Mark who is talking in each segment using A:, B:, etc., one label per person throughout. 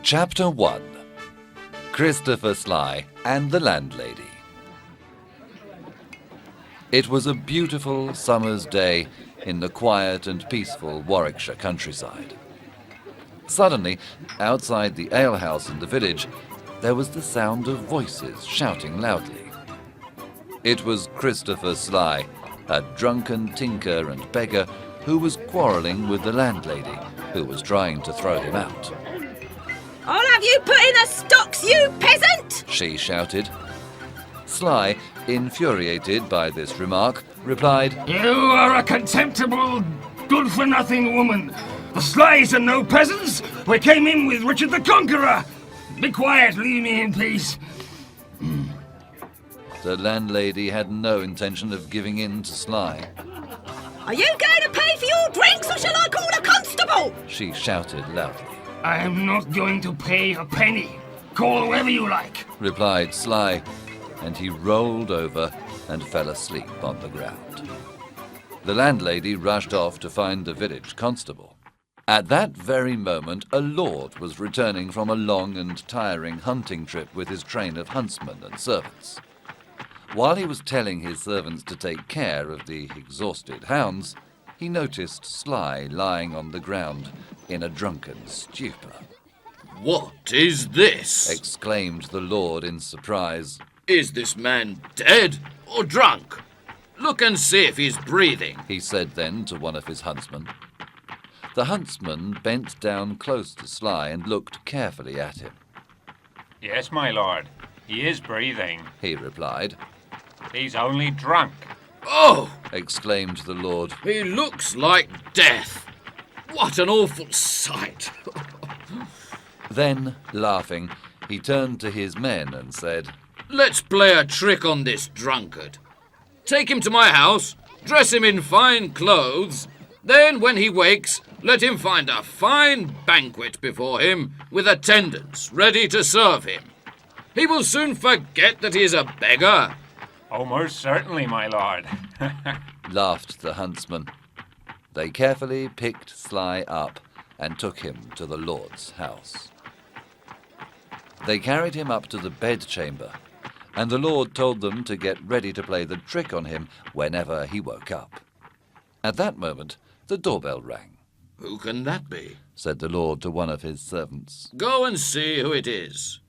A: Chapter 1. Christopher Sly and the Landlady. It was a beautiful summer's day in the quiet and peaceful Warwickshire countryside. Suddenly, outside the alehouse in the village, there was the sound of voices shouting loudly. It was Christopher Sly, a drunken tinker and beggar who was quarrelling with the landlady, who was trying to throw him out.
B: "I'll have you put in the stocks, you peasant!"
A: she shouted. Sly, infuriated by this remark, replied,
C: "You are a contemptible, good-for-nothing woman. The Slys are no peasants. We came in with Richard the Conqueror. Be quiet, leave me in peace."
A: The landlady had no intention of giving in to Sly.
B: "Are you going to pay for your drinks, or shall I call a constable?"
A: she shouted loudly.
C: "I am not going to pay a penny. Call whoever you like,"
A: replied Sly, and he rolled over and fell asleep on the ground. The landlady rushed off to find the village constable. At that very moment, a lord was returning from a long and tiring hunting trip with his train of huntsmen and servants. While he was telling his servants to take care of the exhausted hounds, he noticed Sly lying on the ground in a drunken stupor.
D: "What is this?"
A: exclaimed the lord in surprise.
D: "Is this man dead or drunk? Look and see if he's breathing,"
A: he said then to one of his huntsmen. The huntsman bent down close to Sly and looked carefully at him.
E: "Yes, my lord, he is breathing,"
A: he replied.
E: "He's only drunk."
D: "Oh!"
A: exclaimed the lord.
D: "He looks like death. What an awful sight."
A: Then, laughing, he turned to his men and said,
D: "Let's play a trick on this drunkard. Take him to my house, dress him in fine clothes, then when he wakes, let him find a fine banquet before him with attendants ready to serve him. He will soon forget that he is a beggar."
E: "Oh, most certainly, my lord."
A: laughed the huntsman. They carefully picked Sly up and took him to the lord's house. They carried him up to the bedchamber, and the lord told them to get ready to play the trick on him whenever he woke up. At that moment, the doorbell rang.
D: "Who can that be?"
A: said the lord to one of his servants.
D: "Go and see who it is."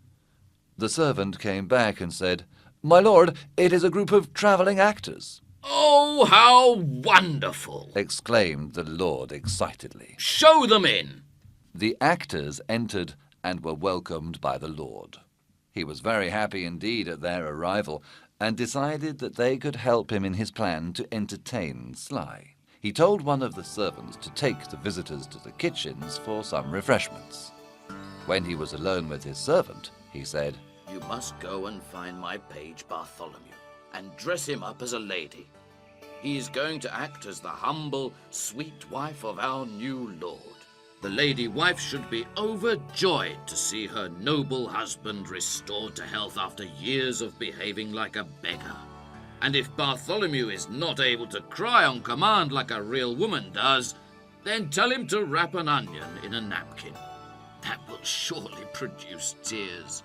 A: The servant came back and said, "My lord, it is a group of travelling actors."
D: "Oh, how wonderful!"
A: exclaimed the lord excitedly.
D: "Show them in."
A: The actors entered and were welcomed by the lord. He was very happy indeed at their arrival, and decided that they could help him in his plan to entertain Sly. He told one of the servants to take the visitors to the kitchens for some refreshments. When he was alone with his servant, he said,
D: "You must go and find my page Bartholomew, and dress him up as a lady. He is going to act as the humble, sweet wife of our new lord. The lady wife should be overjoyed to see her noble husband restored to health after years of behaving like a beggar. And if Bartholomew is not able to cry on command like a real woman does, then tell him to wrap an onion in a napkin. That will surely produce tears."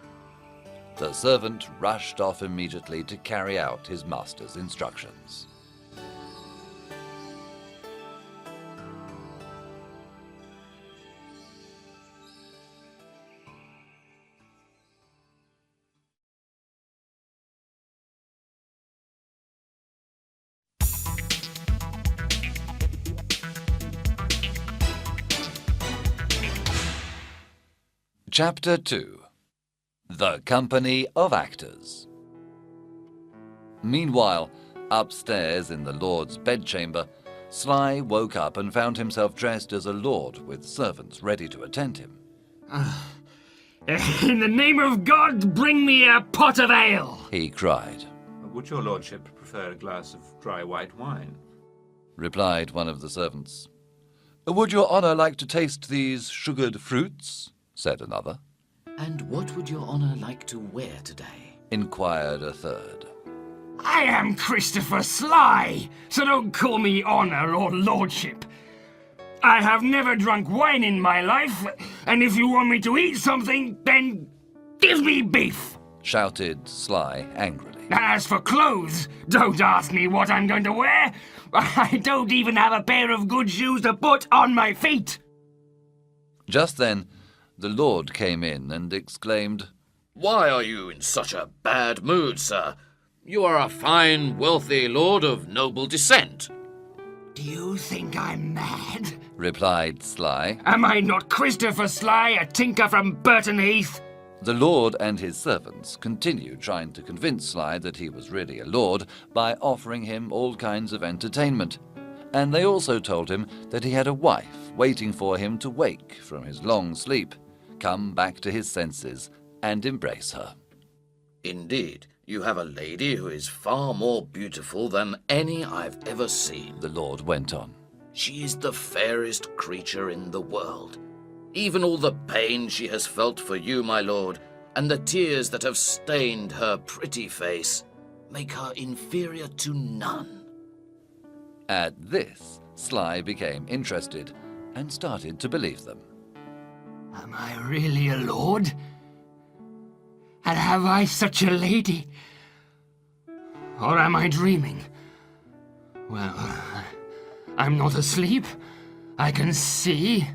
A: The servant rushed off immediately to carry out his master's instructions. Chapter 2. The Company of Actors. Meanwhile, upstairs in the lord's bedchamber, Sly woke up and found himself dressed as a lord with servants ready to attend him.
C: "In the name of God, bring me a pot of ale,"
A: he cried.
E: "Would your lordship prefer a glass of dry white wine?"
A: replied one of the servants. "Would your honour like to taste these sugared fruits?" said another.
D: "And what would your honour like to wear today?"
A: inquired a third.
C: "I am Christopher Sly, so don't call me honour or lordship. I have never drunk wine in my life, And if you want me to eat something, then give me beef.
A: shouted Sly angrily.
C: As for clothes, don't ask me what I'm going to wear. I don't even have a pair of good shoes to put on my feet.
A: Just then, the Lord came in and exclaimed,
D: Why are you in such a bad mood, sir? You are a fine, wealthy lord of noble descent.
C: Do you think I'm mad?
A: replied Sly.
C: Am I not Christopher Sly, a tinker from Burton Heath?
A: The Lord and his servants continued trying to convince Sly that he was really a lord by offering him all kinds of entertainment. And they also told him that he had a wife waiting for him to wake from his long sleep, come back to his senses, and embrace her.
D: Indeed, you have a lady who is far more beautiful than any I've ever seen.
A: The Lord went on.
D: She is the fairest creature in the world. Even all the pain she has felt for you, my lord, and the tears that have stained her pretty face, make her inferior to none.
A: At this, Sly became interested and started to believe them.
C: Am I really a lord? And have I such a lady? Or am I dreaming? Well, I'm not asleep. I can see,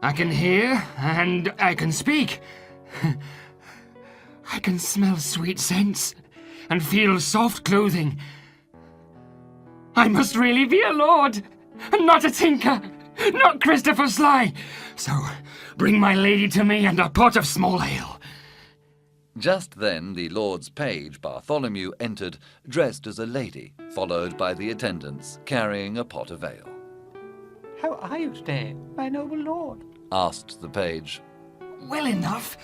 C: I can hear, and I can speak. I can smell sweet scents and feel soft clothing. I must really be a lord, and not a tinker, not Christopher Sly. So bring my lady to me and a pot of small ale.
A: Just then the Lord's page Bartholomew entered, dressed as a lady, followed by the attendants carrying a pot of ale.
F: How are you today, my noble lord?
A: Asked the page.
C: Well enough,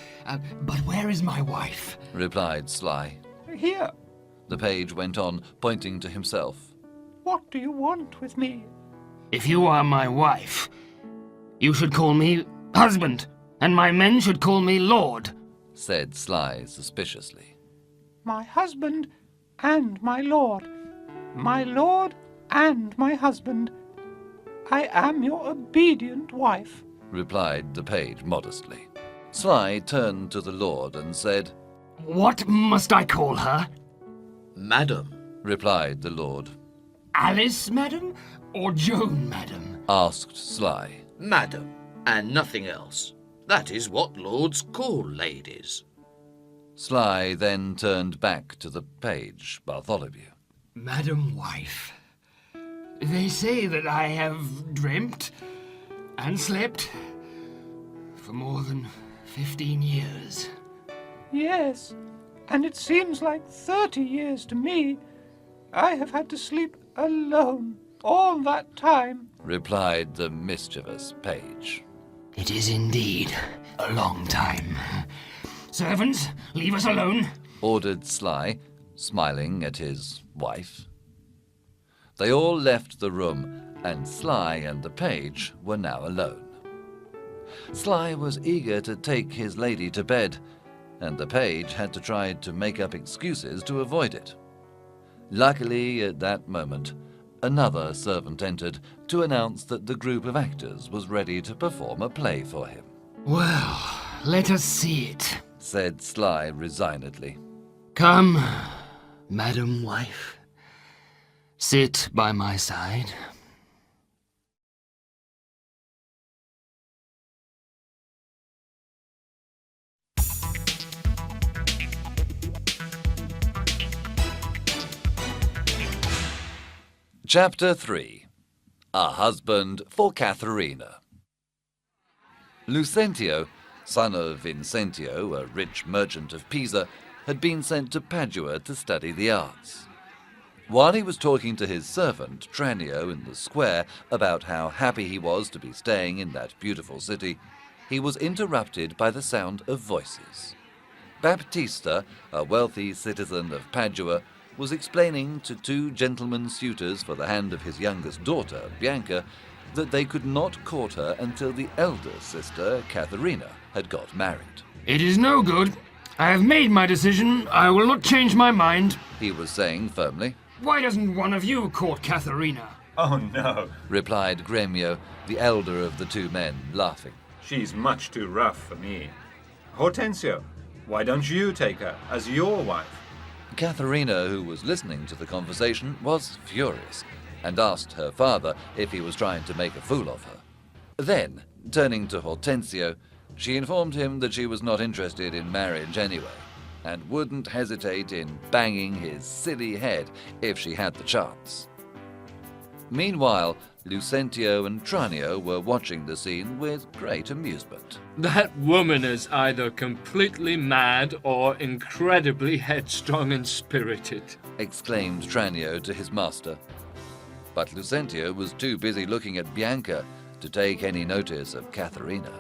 C: but where is my wife?
A: Replied Sly.
F: Here.
A: The page went on, pointing to himself.
F: What do you want with me?
C: If you are my wife, you should call me husband, and my men should call me lord,
A: said Sly suspiciously.
F: My husband and my lord. My lord and my husband. I am your obedient wife,
A: replied the page modestly. Sly turned to the Lord and said,
C: What must I call her?
D: Madam,
A: replied the Lord.
C: Alice, madam, or Joan, madam?
A: Asked Sly.
D: madam, and nothing else. That is what lords call ladies.
A: Sly then turned back to the page Bartholomew.
C: Madam wife, they say that I have dreamt and slept for more than 15 years.
F: Yes, and it seems like 30 years to me. I have had to sleep alone all that time,
A: Replied the mischievous page.
C: It is indeed a long time. Servants, leave us alone.
A: Ordered Sly, smiling at his wife. They all left the room, and Sly and the page were now alone. Sly was eager to take his lady to bed, and the page had to try to make up excuses to avoid it. Luckily, at that moment, another servant entered to announce that the group of actors was ready to perform a play for him.
C: Well, let us see it,
A: Said Sly resignedly.
C: Come, madam wife. Sit by my side.
A: Chapter 3. A Husband for Katharina. Lucentio, son of Vincentio, a rich merchant of Pisa, had been sent to Padua to study the arts. While he was talking to his servant, Tranio, in the square about how happy he was to be staying in that beautiful city, he was interrupted by the sound of voices. Baptista, a wealthy citizen of Padua, was explaining to two gentlemen suitors for the hand of his youngest daughter, Bianca, that they could not court her until the elder sister, Katharina, had got married.
C: It is no good. I have made my decision. I will not change my mind.
A: He was saying firmly.
C: Why doesn't one of you court Katharina?
E: Oh, no.
A: Replied Gremio, the elder of the two men, laughing.
E: She's much too rough for me. Hortensio, why don't you take her as your wife?
A: Katharina, who was listening to the conversation, was furious and asked her father if he was trying to make a fool of her. Then, turning to Hortensio, she informed him that she was not interested in marriage anyway, and wouldn't hesitate in banging his silly head if she had the chance. Meanwhile, Lucentio and Tranio were watching the scene with great amusement.
G: That woman is either completely mad or incredibly headstrong and spirited,
A: Exclaimed Tranio to his master. But Lucentio was too busy looking at Bianca to take any notice of Katharina.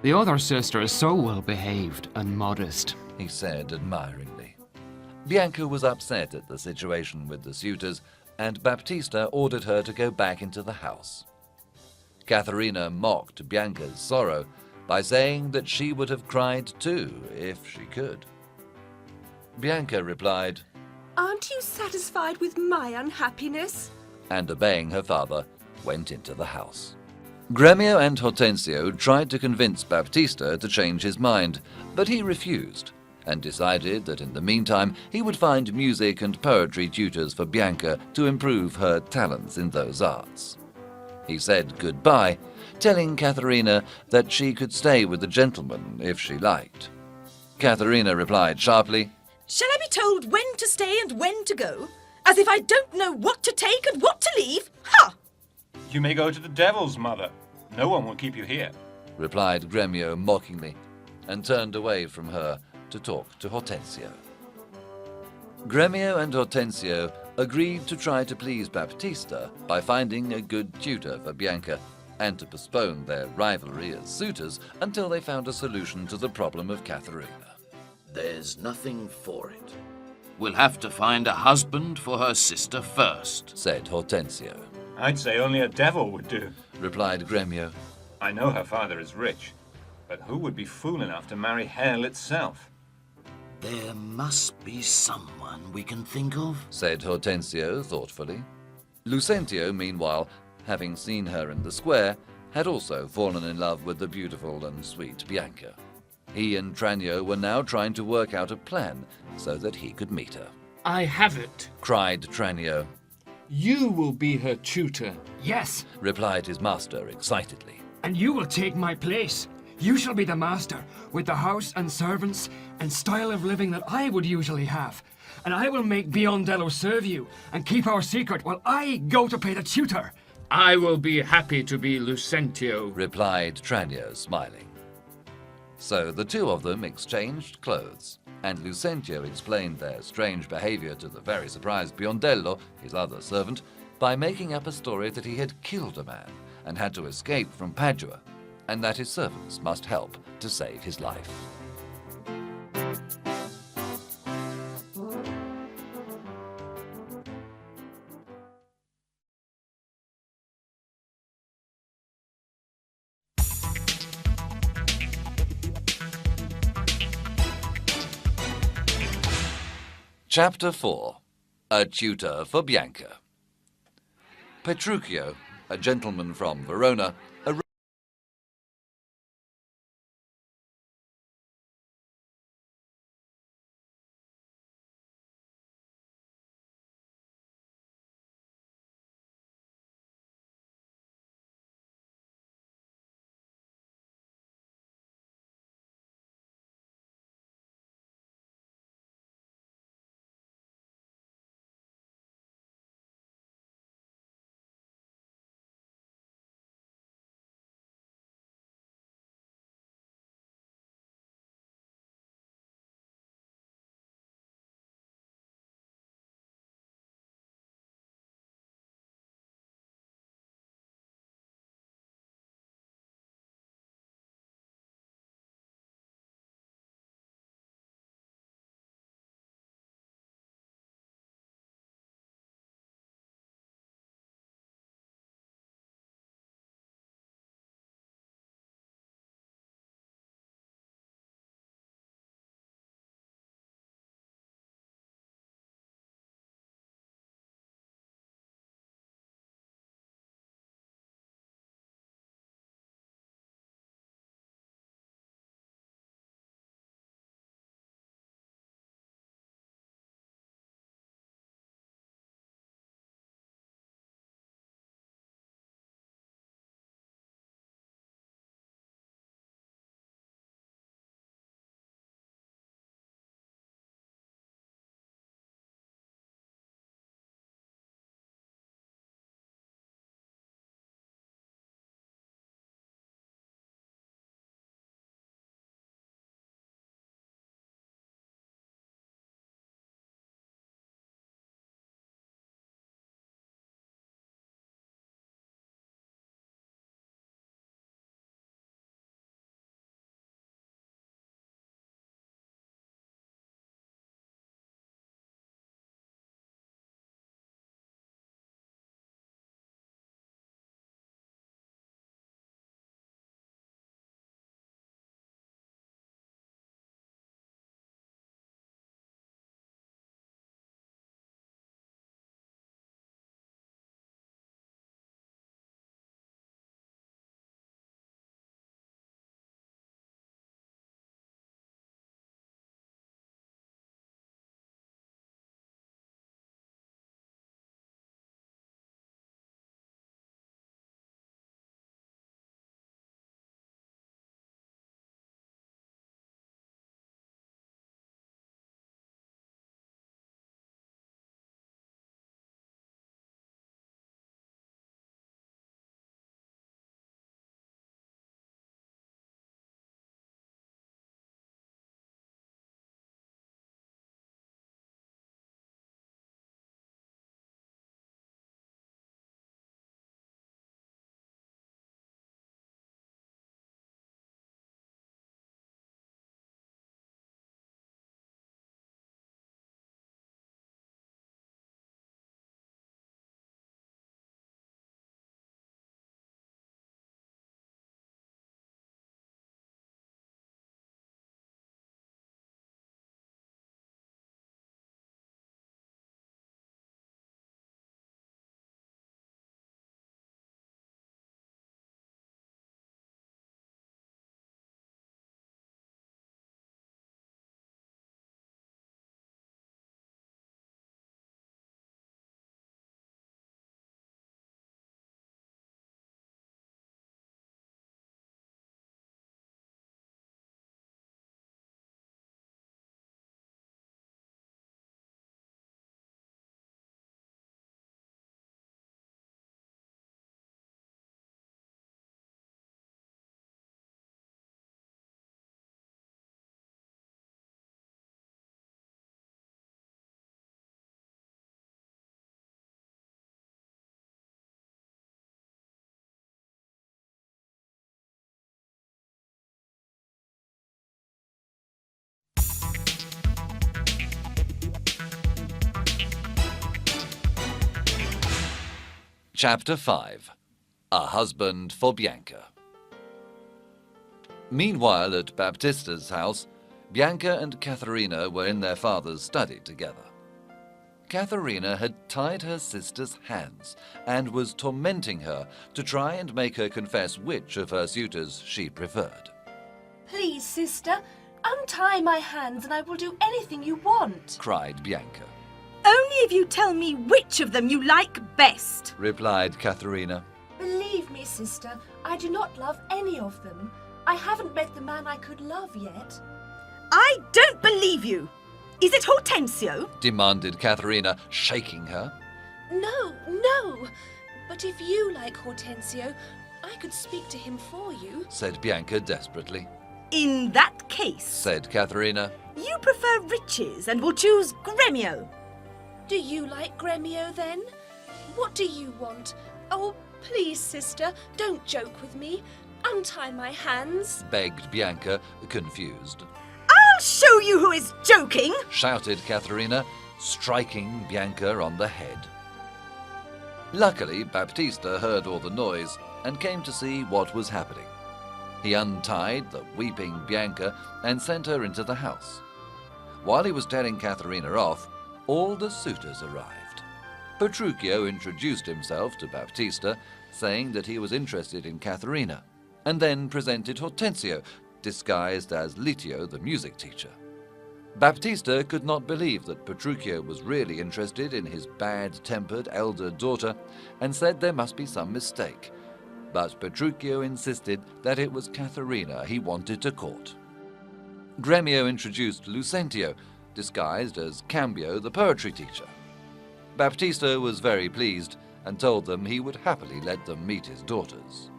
C: The other sister is so well behaved and modest,
A: He said admiringly. Bianca was upset at the situation with the suitors, and Baptista ordered her to go back into the house. Katharina mocked Bianca's sorrow by saying that she would have cried too if she could. Bianca replied,
B: Aren't you satisfied with my unhappiness?
A: and obeying her father, went into the house. Gremio and Hortensio tried to convince Baptista to change his mind, but he refused, and decided that in the meantime he would find music and poetry tutors for Bianca to improve her talents in those arts. He said goodbye, telling Katharina that she could stay with the gentleman if she liked. Katharina replied sharply,
B: Shall I be told when to stay and when to go? As if I don't know what to take and what to leave? Ha!
F: You may go to the devils, mother. No one will keep you here.
A: replied Gremio mockingly, and turned away from her to talk to Hortensio. Gremio and Hortensio agreed to try to please Baptista by finding a good tutor for Bianca, and to postpone their rivalry as suitors until they found a solution to the problem of Katharina.
D: There's nothing for it. We'll have to find a husband for her sister first.
A: Said Hortensio.
F: I'd say only a devil would do.
A: Replied Gremio.
F: I know her father is rich, but who would be fool enough to marry hell itself?
D: There must be someone we can think of.
A: Said Hortensio thoughtfully. Lucentio, meanwhile, having seen her in the square, had also fallen in love with the beautiful and sweet Bianca. He and Tranio were now trying to work out a plan so that he could meet her.
G: I have it.
A: Cried Tranio.
G: You will be her tutor.
C: yes,
A: Replied his master excitedly.
C: and you will take my place. You shall be the master, with the house and servants and style of living that I would usually have. And I will make Biondello serve you and keep our secret while I go to play the tutor.
G: I will be happy to be Lucentio.
A: Replied Tranio, smiling. So the two of them exchanged clothes, and Lucentio explained their strange behavior to the very surprised Biondello, his other servant, by making up a story that he had killed a man and had to escape from Padua, and that his servants must help to save his life. Chapter 4. A Tutor for Bianca. Petruchio, a gentleman from Verona, Chapter 5. A Husband for Bianca. Meanwhile, at Baptista's house, Bianca and Katharina were in their father's study together. Katharina had tied her sister's hands and was tormenting her to try and make her confess which of her suitors she preferred.
H: Please, sister, untie my hands and I will do anything you want,
A: Cried Bianca.
B: Only if you tell me which of them you like best.
A: Replied Katharina.
H: Believe me, sister, I do not love any of them. I haven't met the man I could love yet.
B: I don't believe you. Is it Hortensio?
A: Demanded Katharina, shaking her.
H: No. But if you like Hortensio, I could speak to him for you,
A: Said Bianca desperately.
B: In that case,
A: Said Katharina.
B: you prefer riches and will choose Gremio.
H: Do you like Gremio then? What do you want? Oh, please, sister, don't joke with me. Untie my hands.
A: Begged Bianca, confused.
B: I'll show you who is joking.
A: Shouted Katharina, striking Bianca on the head. Luckily, Baptista heard all the noise and came to see what was happening. He untied the weeping Bianca and sent her into the house. While he was telling Katharina off, all the suitors arrived. Petruchio introduced himself to Baptista, saying that he was interested in Katharina, and then presented Hortensio, disguised as Litio, the music teacher. Baptista could not believe that Petruchio was really interested in his bad-tempered elder daughter and said there must be some mistake. But Petruchio insisted that it was Katharina he wanted to court. Gremio introduced Lucentio, disguised as Cambio, the poetry teacher. Baptista was very pleased and told them he would happily let them meet his daughters.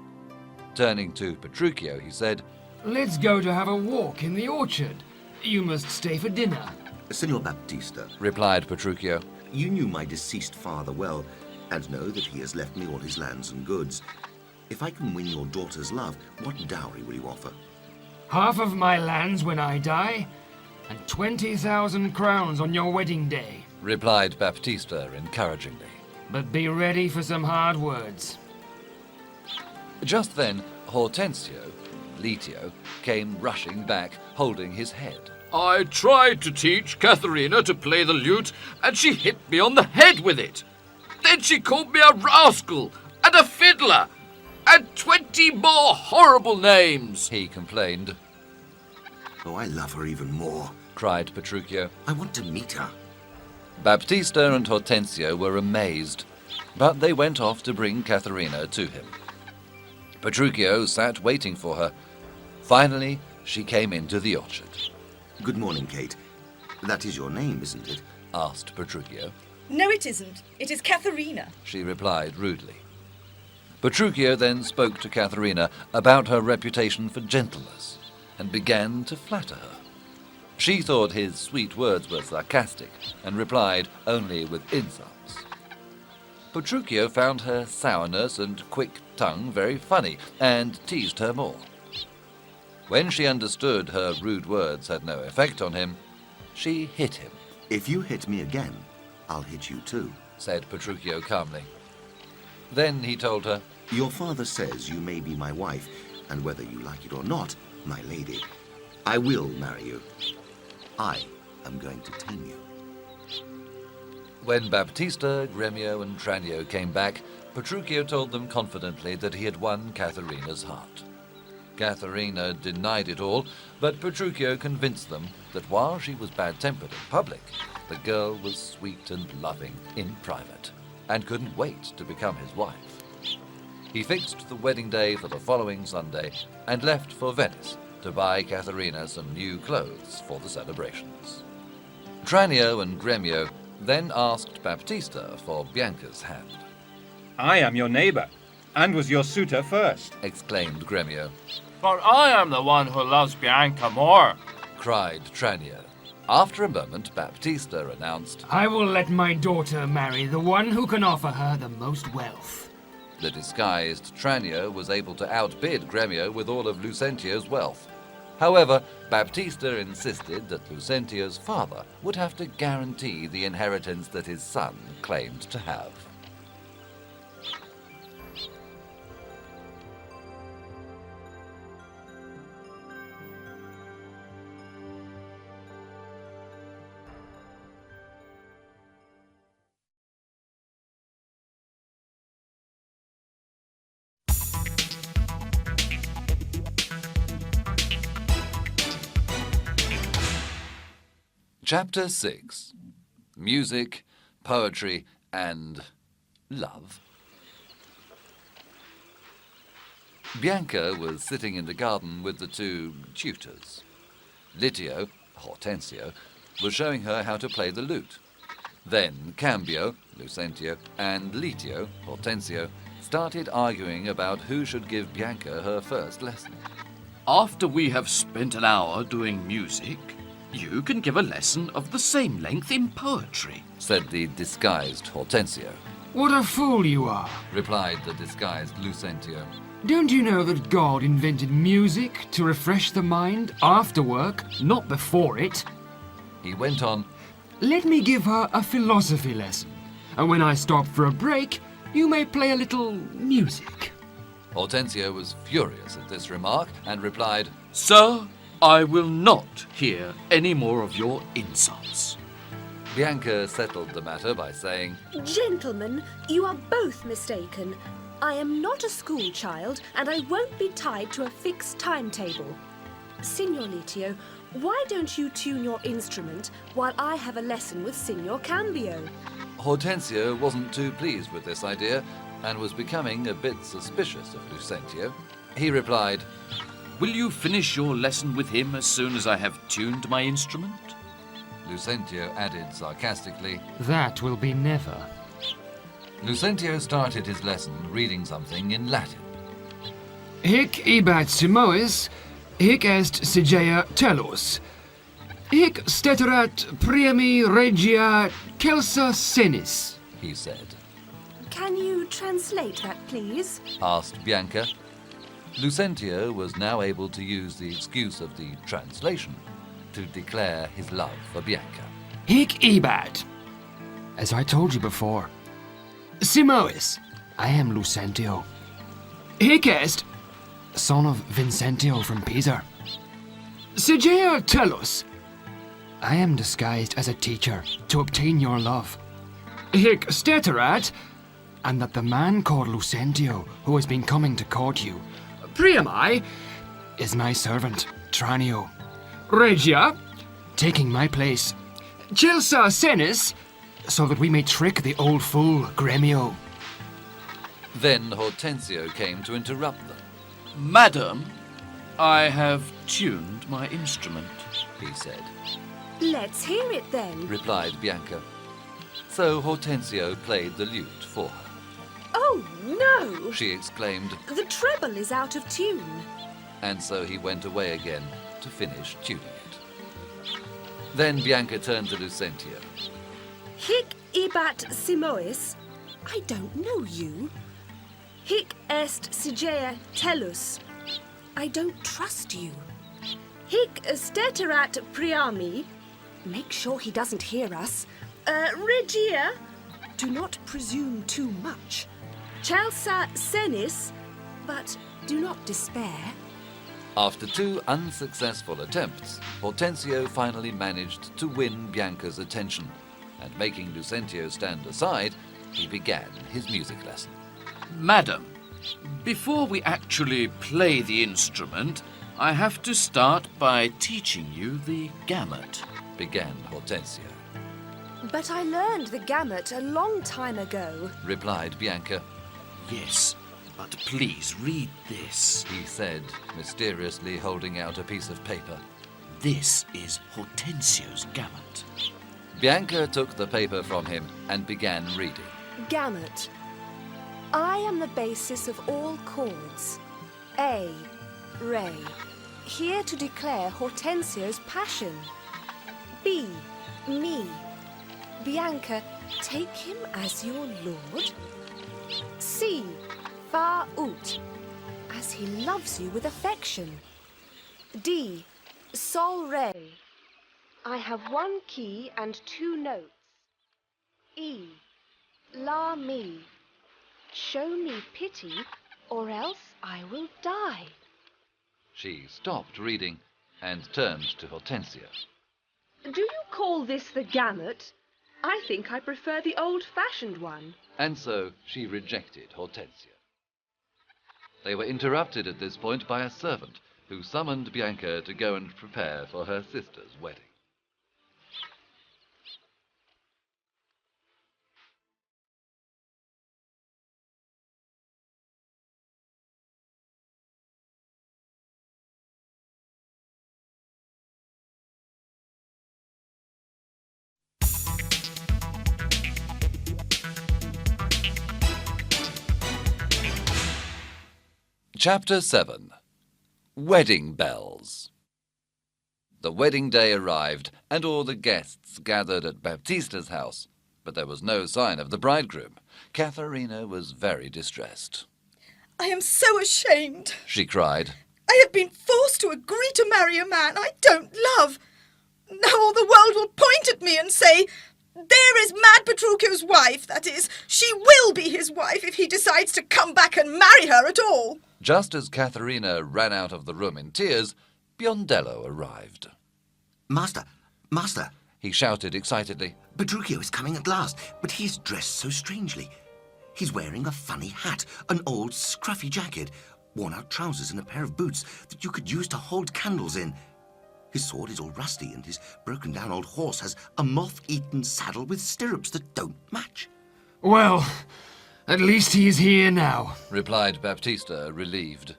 A: Turning to Petruchio, he said,
C: Let's go to have a walk in the orchard. You must stay for dinner.
I: Signor Baptista,
A: replied Petruchio.
I: you knew my deceased father well, and know that he has left me all his lands and goods. If I can win your daughter's love, what dowry will you offer?
C: Half of my lands when I die, and 20,000 crowns on your wedding day.
A: Replied Baptista encouragingly.
C: But be ready for some hard words.
A: Just then, Hortensio, Litio, came rushing back, holding his head.
G: I tried to teach Katharina to play the lute, and she hit me on the head with it. Then she called me a rascal and a fiddler, and 20 more horrible names,
A: He complained.
I: Oh, I love her even more.
A: Cried Petruchio.
I: I want to meet her.
A: Baptista and Hortensio were amazed, but they went off to bring Katharina to him. Petruchio sat waiting for her. Finally, she came into the orchard.
I: Good morning, Kate. That is your name, isn't it?
A: Asked Petruchio.
B: No, it isn't. It is Katharina.
A: She replied rudely. Petruchio then spoke to Katharina about her reputation for gentleness and began to flatter her. She thought his sweet words were sarcastic and replied only with insults. Petruchio found her sourness and quick tongue very funny and teased her more. When she understood her rude words had no effect on him, she hit him,
I: If you hit me again, I'll hit you too.
A: said Petruchio calmly. Then he told her,
I: Your father says you may be my wife, and whether you like it or not, my lady, I will marry you. I am going to tame you.
A: When Baptista, Gremio, and Tranio came back, Petruchio told them confidently that he had won Katharina's heart. Katharina denied it all, but Petruchio convinced them that while she was bad-tempered in public, the girl was sweet and loving in private, and couldn't wait to become his wife. He fixed the wedding day for the following Sunday and left for Venice to buy Katharina some new clothes for the celebrations. Tranio and Gremio then asked Baptista for Bianca's hand.
E: I am your neighbor, and was your suitor first.
A: Exclaimed Gremio.
G: but I am the one who loves Bianca more.
A: Cried Tranio. After a moment, Baptista announced,
C: I will let my daughter marry the one who can offer her the most wealth.
A: The disguised Tranio was able to outbid Gremio with all of Lucentio's wealth. However, Baptista insisted that Lucentio's father would have to guarantee the inheritance that his son claimed to have. Chapter 6. Music, Poetry and Love. Bianca was sitting in the garden with the two tutors. Litio, Hortensio, was showing her how to play the lute. Then Cambio, Lucentio, and Litio, Hortensio, started arguing about who should give Bianca her first lesson.
G: After we have spent an hour doing music, you can give a lesson of the same length in poetry,
A: said the disguised Hortensio.
C: What a fool you are!
A: Replied the disguised Lucentio.
C: Don't you know that God invented music to refresh the mind after work, not before it?
A: He went on,
C: Let me give her a philosophy lesson, and when I stop for a break, you may play a little music.
A: Hortensio was furious at this remark and replied,
G: Sir, I will not hear any more of your insults.
A: Bianca settled the matter by saying,
H: Gentlemen, you are both mistaken. I am not a school child, and I won't be tied to a fixed timetable. Signor Litio, why don't you tune your instrument while I have a lesson with Signor Cambio?
A: Hortensio wasn't too pleased with this idea and was becoming a bit suspicious of Lucentio. He replied,
G: Will you finish your lesson with him as soon as I have tuned my instrument?
A: Lucentio added sarcastically,
C: That will be never.
A: Lucentio started his lesson reading something in Latin.
C: Hic ibat Simois, hic est Sigea Telos. Hic steterat priami regia Celsa senis,
A: He said.
H: Can you translate that, please?
A: Asked Bianca. Lucentio was now able to use the excuse of the translation to declare his love for Bianca.
C: Hic ibat. As I told you before. Simois, I am Lucentio. Hic est, son of Vincentio from Pisa. Sigea Telos, I am disguised as a teacher to obtain your love. Hic steterat, and that the man called Lucentio, who has been coming to court you, Priami, is my servant, Tranio. Regia, taking my place. Celsa senis, so that we may trick the old fool, Gremio.
A: Then Hortensio came to interrupt them.
G: Madam, I have tuned my instrument,
A: He said,
H: Let's hear it then.
A: replied Bianca. So Hortensio played the lute for her.
H: Oh, no!
A: She exclaimed,
H: The treble is out of tune.
A: and so he went away again to finish tuning it. Then Bianca turned to Lucentio.
H: Hic ibat Simois, I don't know you. Hic est Sigea Telus, I don't trust you. Hic steterat Priami, make sure he doesn't hear us. Regia, do not presume too much. Celsa senis, but do not despair.
A: After 2 unsuccessful attempts, Hortensio finally managed to win Bianca's attention, and making Lucentio stand aside, he began his music lesson.
G: Madam, before we actually play the instrument, I have to start by teaching you the gamut,
A: began Hortensio.
H: But I learned the gamut a long time ago.
A: Replied Bianca.
G: Yes, but please read this.
A: He said, mysteriously holding out a piece of paper.
G: This is Hortensio's gamut.
A: Bianca took the paper from him and began reading.
H: Gamut. I am the basis of all chords. A, re. Here to declare Hortensio's passion. B, me. Bianca, take him as your lord. C, fa ut, as he loves you with affection. D, sol re. I have 1 key and 2 notes. E, la mi. Show me pity, or else I will die.
A: She stopped reading and turned to Hortensio.
J: Do you call this the gamut? I think I prefer the old-fashioned one.
A: And so she rejected Hortensio. They were interrupted at this point by a servant who summoned Bianca to go and prepare for her sister's wedding. Chapter 7. Wedding Bells. The wedding day arrived, and all the guests gathered at Baptista's house, but there was no sign of the bridegroom. Katharina was very distressed.
B: I am so ashamed,
A: she cried.
B: I have been forced to agree to marry a man I don't love. Now all the world will point at me and say, there is Mad Petruchio's wife, that is, she will be his wife if he decides to come back and marry her at all.
A: Just as Katharina ran out of the room in tears, Biondello arrived.
I: Master, master,
A: he shouted excitedly.
I: Petruchio is coming at last, but he's dressed so strangely. He's wearing a funny hat, an old scruffy jacket, worn-out trousers and a pair of boots that you could use to hold candles in. His sword is all rusty, and his broken-down old horse has a moth-eaten saddle with stirrups that don't match.
C: Well, at least he is here now,
A: replied Baptista, relieved.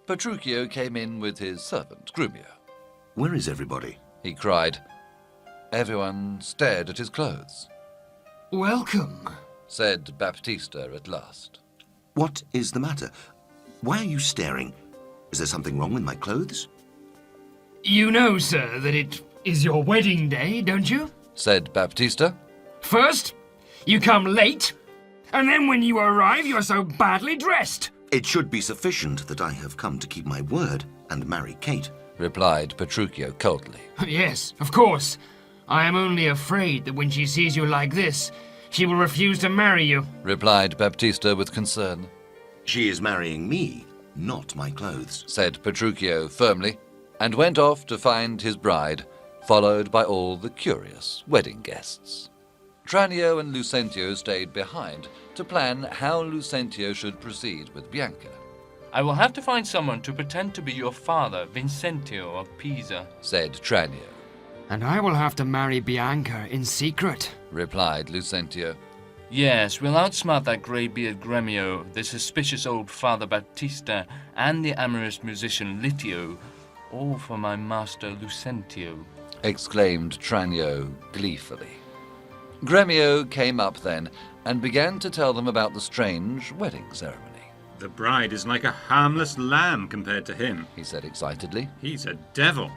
A: Petruchio came in with his servant, Grumio.
I: Where is everybody?
A: He cried. Everyone stared at his clothes.
C: Welcome,
A: said Baptista at last.
I: What is the matter? Why are you staring? Is there something wrong with my clothes?
C: You know, sir, that it is your wedding day, don't you?
A: Said Baptista.
C: First, you come late, and then when you arrive, you are so badly dressed.
I: It should be sufficient that I have come to keep my word and marry Kate,
A: replied Petruchio coldly.
C: Yes, of course. I am only afraid that when she sees you like this, she will refuse to marry you,
A: replied Baptista with concern.
I: She is marrying me, not my clothes,
A: said Petruchio firmly, and went off to find his bride, followed by all the curious wedding guests. Tranio and Lucentio stayed behind to plan how Lucentio should proceed with Bianca.
K: I will have to find someone to pretend to be your father, Vincentio of Pisa,
A: said Tranio.
C: And I will have to marry Bianca in secret,
A: replied Lucentio.
K: Yes, we'll outsmart that grey-beard Gremio, the suspicious old Father Baptista, and the amorous musician Litio, all for my master Lucentio,
A: exclaimed Tranio gleefully. Gremio came up then and began to tell them about the strange wedding ceremony.
E: The bride is like a harmless lamb compared to him,
A: he said excitedly.
E: He's a devil.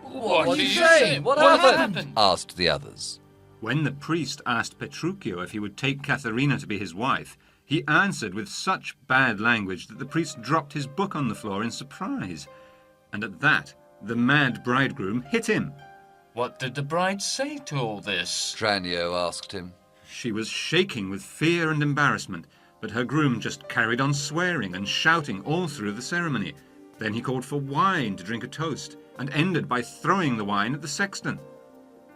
K: What do you say?
A: What happened? Asked the others.
E: When the priest asked Petruchio if he would take Katharina to be his wife, he answered with such bad language that the priest dropped his book on the floor in surprise. And at that, the mad bridegroom hit him.
K: What did the bride say to all this?
A: Tranio asked him.
E: She was shaking with fear and embarrassment, but her groom just carried on swearing and shouting all through the ceremony. Then he called for wine to drink a toast, and ended by throwing the wine at the sexton.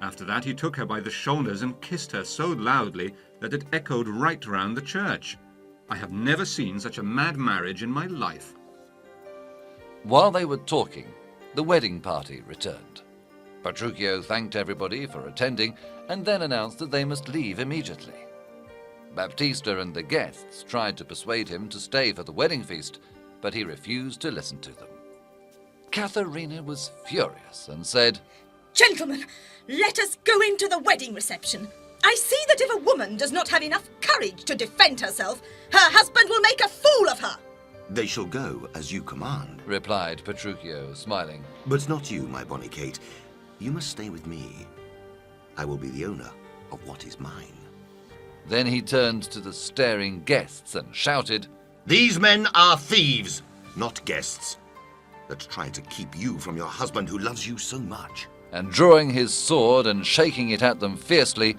E: After that, he took her by the shoulders and kissed her so loudly that it echoed right round the church. I have never seen such a mad marriage in my life.
A: While they were talking, the wedding party returned. Petruchio thanked everybody for attending and then announced that they must leave immediately. Baptista and the guests tried to persuade him to stay for the wedding feast, but he refused to listen to them. Katharina was furious and said,
B: Gentlemen, let us go into the wedding reception. I see that if a woman does not have enough courage to defend herself, her husband will make a fool of her.
I: They shall go as you command,
A: replied Petruchio, smiling.
I: But not you, my bonny Kate. You must stay with me. I will be the owner of what is mine.
A: Then he turned to the staring guests and shouted,
I: These men are thieves, not guests, that try to keep you from your husband who loves you so much.
A: And drawing his sword and shaking it at them fiercely,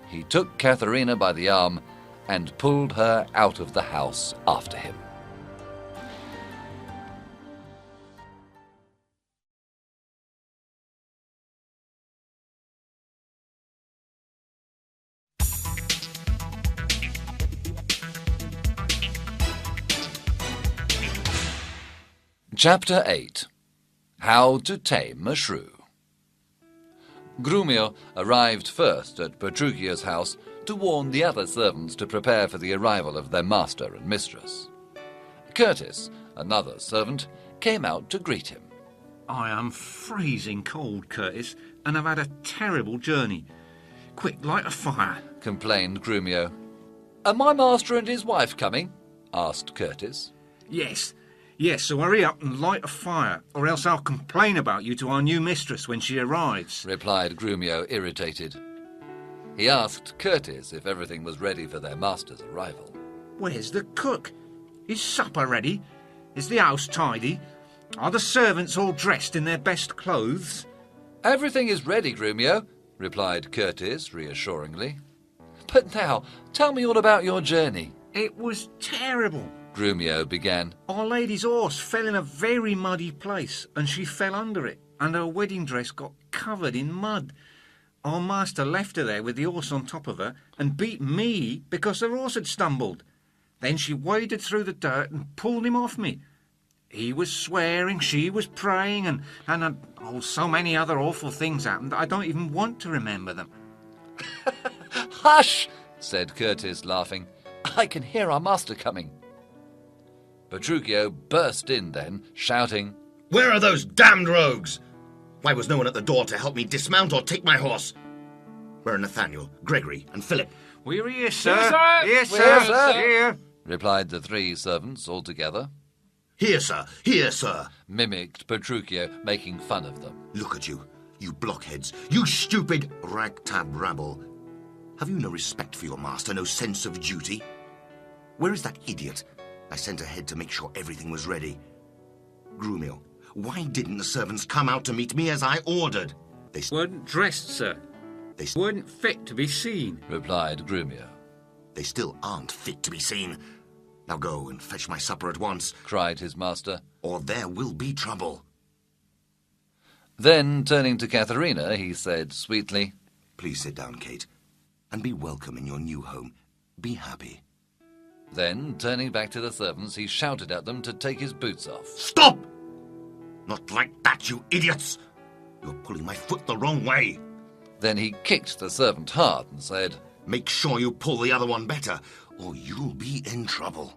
A: he took Katharina by the arm and pulled her out of the house after him. Chapter 8. How to Tame a Shrew. Grumio arrived first at Petruchio's house to warn the other servants to prepare for the arrival of their master and mistress. Curtis, another servant, came out to greet him.
E: I am freezing cold, Curtis, and I've had a terrible journey. Quick, light a fire,
A: complained Grumio. Are my master and his wife coming? Asked Curtis.
E: Yes, Yes, so hurry up and light a fire, or else I'll complain about you to our new mistress when she arrives,
A: replied Grumio, irritated. He asked Curtis if everything was ready for their master's arrival.
E: Where's the cook? Is supper ready? Is the house tidy? Are the servants all dressed in their best clothes?
A: Everything is ready, Grumio, replied Curtis reassuringly. But now, tell me all about your journey.
E: It was terrible.
A: Grumio began.
E: Our lady's horse fell in a very muddy place, and she fell under it, and her wedding dress got covered in mud. Our master left her there with the horse on top of her, and beat me because her horse had stumbled. Then she waded through the dirt and pulled him off me. He was swearing, she was praying, and so many other awful things happened that I don't even want to remember them.
A: Hush, said Curtis, laughing. I can hear our master coming. Petruchio burst in then, shouting,
I: Where are those damned rogues? Why was no one at the door to help me dismount or take my horse? Where are Nathaniel, Gregory, and Philip?
E: We're here, sir.
K: Here, sir.
E: Here,
A: Here, sir.
E: Here.
A: replied the three servants all together.
I: Here, sir. Here, sir.
A: Mimicked Petruchio, making fun of them.
I: Look at you, you blockheads, you stupid ragtag rabble. Have you no respect for your master, no sense of duty? Where is that idiot? I sent ahead to make sure everything was ready. Grumio, why didn't the servants come out to meet me as I ordered? They
E: Weren't dressed, sir.
I: They
E: Weren't fit to be seen.
A: Replied Grumio.
I: They still aren't fit to be seen. Now go and fetch my supper at once,
A: Cried his master.
I: or there will be trouble.
A: Then, turning to Katharina, he said sweetly,
I: Please sit down, Kate, and be welcome in your new home. Be happy.
A: Then, turning back to the servants, he shouted at them to take his boots off.
I: Stop! Not like that, you idiots! You're pulling my foot the wrong way.
A: Then he kicked the servant hard and said,
I: Make sure you pull the other one better, or you'll be in trouble.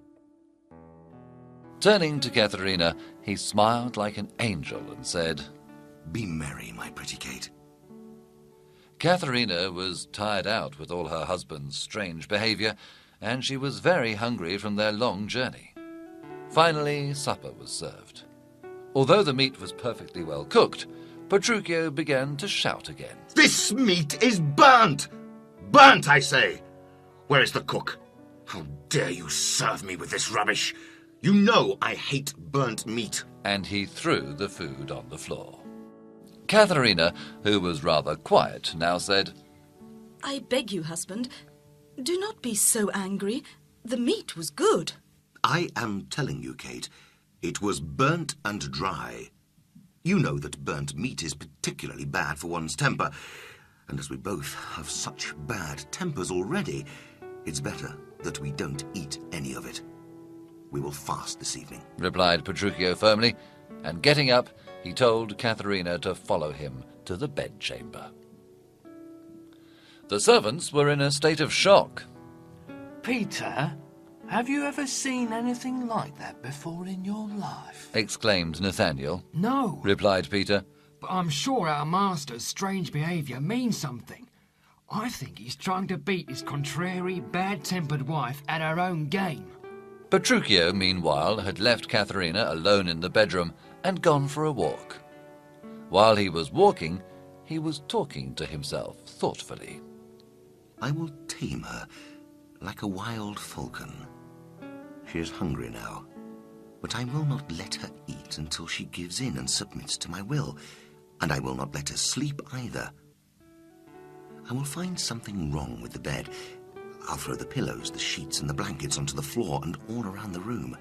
A: Turning to Katharina, he smiled like an angel and said,
I: Be merry, my pretty Kate.
A: Katharina was tired out with all her husband's strange behaviour, and she was very hungry from their long journey. Finally, supper was served. Although the meat was perfectly well cooked, Petruchio began to shout again.
I: This meat is burnt! Burnt, I say! Where is the cook? How dare you serve me with this rubbish? You know I hate burnt meat.
A: And he threw the food on the floor. Katharina, who was rather quiet, now said,
B: I beg you, husband, do not be so angry. The meat was good.
I: I am telling you, Kate, it was burnt and dry. You know that burnt meat is particularly bad for one's temper, and as we both have such bad tempers already, it's better that we don't eat any of it. We will fast this evening,
A: replied Petruchio firmly, and getting up, he told Katharina to follow him to the bedchamber. The servants were in a state of shock.
K: Peter, have you ever seen anything like that before in your life?
A: Exclaimed Nathaniel.
C: No,
A: Replied Peter.
C: but I'm sure our master's strange behaviour means something. I think he's trying to beat his contrary, bad-tempered wife at her own game.
A: Petruchio, meanwhile, had left Katharina alone in the bedroom and gone for a walk. While he was walking, he was talking to himself thoughtfully.
I: I will tame her like a wild falcon. She is hungry now, but I will not let her eat until she gives in and submits to my will, and I will not let her sleep either. I will find something wrong with the bed. I'll throw the pillows, the sheets, and the blankets onto the floor and all around the room.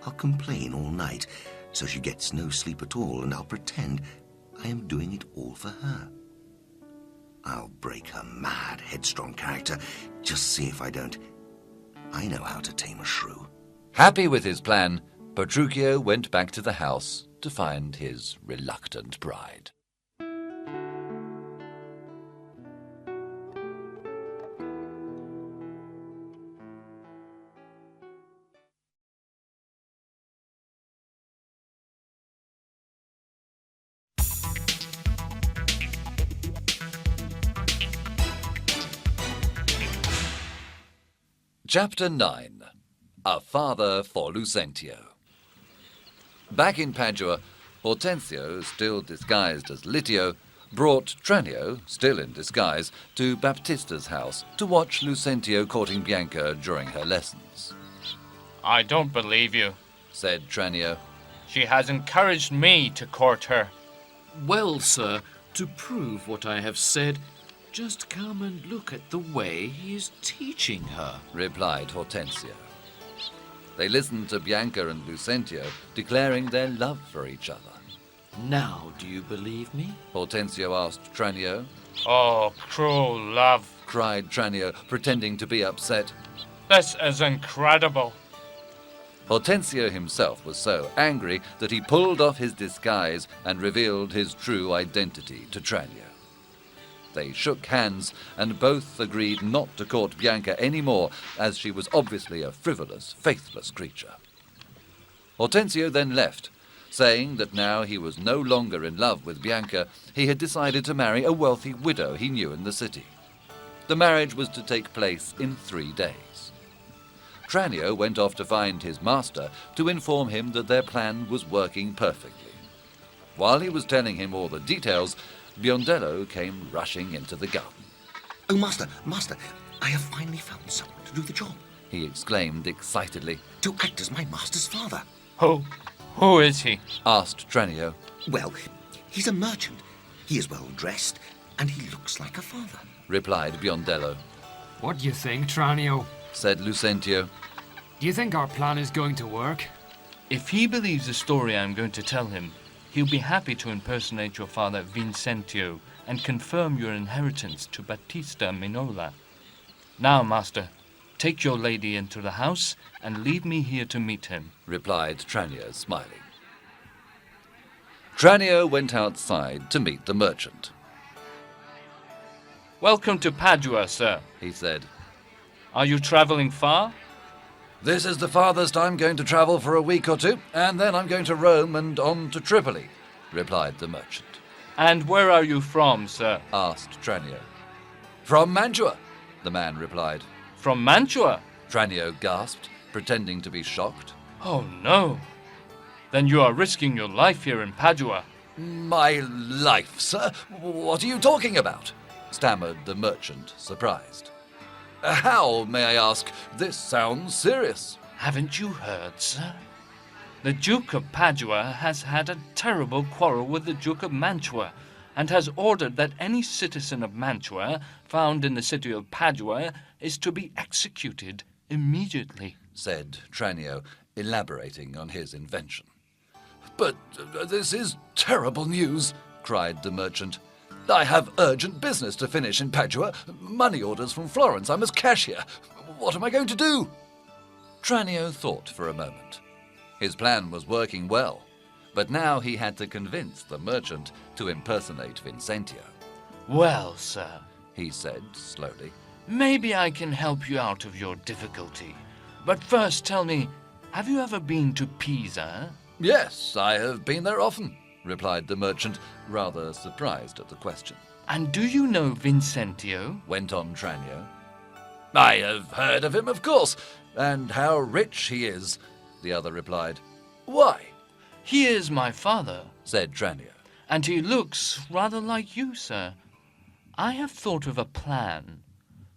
I: I'll complain all night, so she gets no sleep at all, and I'll pretend I am doing it all for her. I'll break her mad, headstrong character. Just see if I don't. I know how to tame a shrew.
A: Happy with his plan, Petruchio went back to the house to find his reluctant bride. Chapter 9. A Father for Lucentio. Back in Padua, Hortensio, still disguised as Litio, brought Tranio, still in disguise, to Baptista's house to watch Lucentio courting Bianca during her lessons.
K: I don't believe you,
A: said Tranio.
K: She has encouraged me to court her.
D: Well, sir, to prove what I have said, just come and look at the way he is teaching her,
A: replied Hortensio. They listened to Bianca and Lucentio declaring their love for each other.
D: Now, do you believe me?
A: Hortensio asked Tranio.
K: Oh, cruel love,
A: cried Tranio, pretending to be upset.
K: This is incredible.
A: Hortensio himself was so angry that he pulled off his disguise and revealed his true identity to Tranio. They shook hands and both agreed not to court Bianca any more, as she was obviously a frivolous, faithless creature. Hortensio then left, saying that now he was no longer in love with Bianca, he had decided to marry a wealthy widow he knew in the city. The marriage was to take place in 3 days. Tranio went off to find his master to inform him that their plan was working perfectly. While he was telling him all the details, Biondello came rushing into the garden.
I: Oh, Master, I have finally found someone to do the job.
A: He exclaimed excitedly.
I: To act as my master's father.
K: Who is he?
A: Asked Tranio.
I: Well, he's a merchant. He is well dressed, and he looks like a father,
A: replied Biondello.
C: What do you think, Tranio?
A: Said Lucentio.
C: Do you think our plan is going to work?
K: If he believes the story I'm going to tell him, he'll be happy to impersonate your father Vincentio and confirm your inheritance to Battista Minola. Now, master, take your lady into the house and leave me here to meet him, replied Tranio, smiling. Tranio went outside to meet the merchant. Welcome to Padua, sir, he said. Are you travelling far? This is the farthest I'm going to travel for a week or two, and then I'm going to Rome and on to Tripoli, replied the merchant. And where are you from, sir? Asked Tranio. From Mantua, the man replied. From Mantua? Tranio gasped, pretending to be shocked. Oh, no. Then you are risking your life here in Padua. My life, sir? What are you talking about? Stammered the merchant, surprised. How, may I ask? This sounds serious. Haven't you heard, sir? The Duke of Padua has had a terrible quarrel with the Duke of Mantua, and has ordered that any citizen of Mantua found in the city of Padua is to be executed immediately, said Tranio, elaborating on his invention. But this is terrible news, cried the merchant. I have urgent business to finish in Padua, money orders from Florence, I'm as cashier. What am I going to do? Tranio thought for a moment. His plan was working well, but now he had to convince the merchant to impersonate Vincentio. Well, sir, he said slowly, maybe I can help you out of your difficulty. But first tell me, have you ever been to Pisa? Yes, I have been there often, replied the merchant, rather surprised at the question. And do you know Vincentio? Went on Tranio. I have heard of him, of course, and how rich he is, the other replied. Why? He is my father, said Tranio, and he looks rather like you, sir. I have thought of a plan.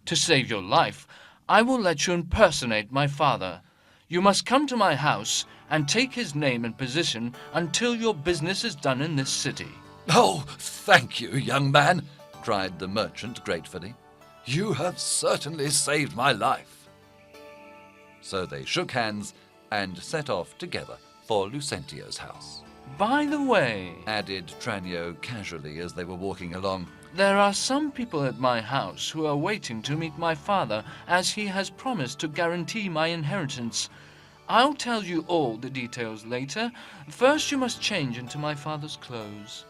K: To save your life, I will let you impersonate my father. You must come to my house and take his name and position until your business is done in this city. Oh, thank you, young man, cried the merchant gratefully. You have certainly saved my life. So they shook hands and set off together for Lucentio's house. By the way, added Tranio casually as they were walking along, there are some people at my house who are waiting to meet my father, as he has promised to guarantee my inheritance. I'll tell you all the details later. First, you must change into my father's clothes.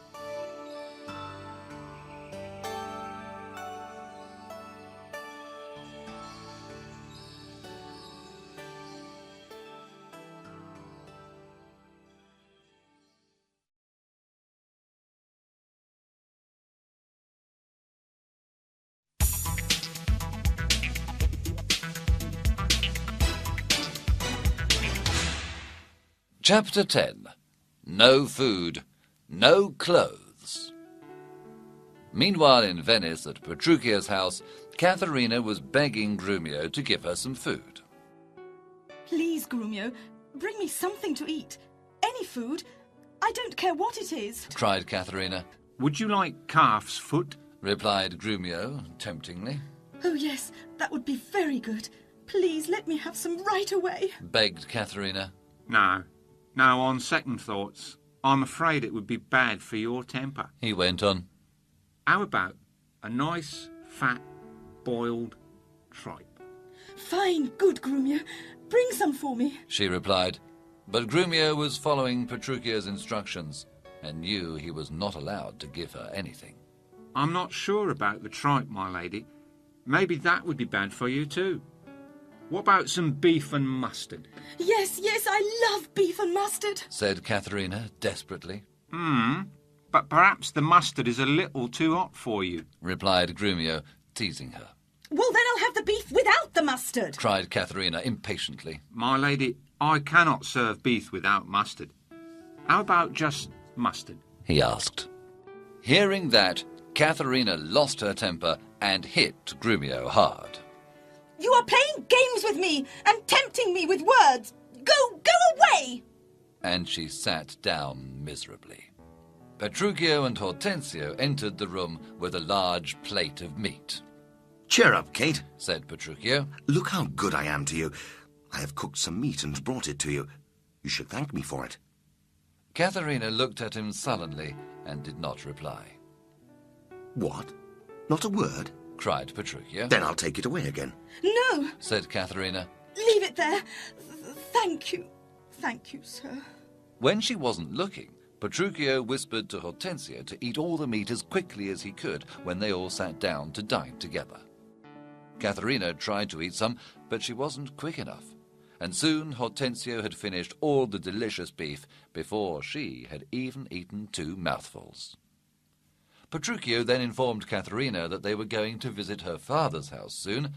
K: Chapter 10.
A: no food, no clothes. Meanwhile in Venice, at Petruchio's house, Katharina was begging Grumio to give her some food.
B: Please, Grumio, bring me something to eat. Any food. I don't care what it is.
A: Cried Katharina.
E: Would you like calf's foot?
A: Replied Grumio, temptingly.
B: Oh, yes, that would be very good. Please let me have some right away.
A: Begged Katharina.
E: No. No, on second thoughts, I'm afraid it would be bad for your temper.
A: He went on.
E: How about a nice, fat, boiled tripe?
B: Fine, good, Grumio. Bring some for me.
A: She replied. But Grumio was following Petruchio's instructions and knew he was not allowed to give her anything.
E: I'm not sure about the tripe, my lady. Maybe that would be bad for you too. What about some beef and mustard?
B: Yes, I love beef and mustard,
A: said Katharina desperately.
E: But perhaps the mustard is a little too hot for you,
A: replied Grumio, teasing her.
B: Well, then I'll have the beef without the mustard,
A: cried Katharina impatiently.
E: My lady, I cannot serve beef without mustard. How about just mustard?
A: He asked. Hearing that, Katharina lost her temper and hit Grumio hard.
B: You are playing games with me and tempting me with words. Go away!
A: And she sat down miserably. Petruchio and Hortensio entered the room with a large plate of meat.
I: Cheer up, Kate,
A: said Petruchio.
I: Look how good I am to you. I have cooked some meat and brought it to you. You should thank me for it.
A: Katharina looked at him sullenly and did not reply.
I: What? Not a word?
A: Cried Petruchio.
I: Then I'll take it away again.
B: No,
A: said Katharina.
B: Leave it there. Thank you. Thank you, sir.
A: When she wasn't looking, Petruchio whispered to Hortensio to eat all the meat as quickly as he could when they all sat down to dine together. Katharina tried to eat some, but she wasn't quick enough, and soon Hortensio had finished all the delicious beef before she had even eaten 2 mouthfuls. Petruchio then informed Katharina that they were going to visit her father's house soon,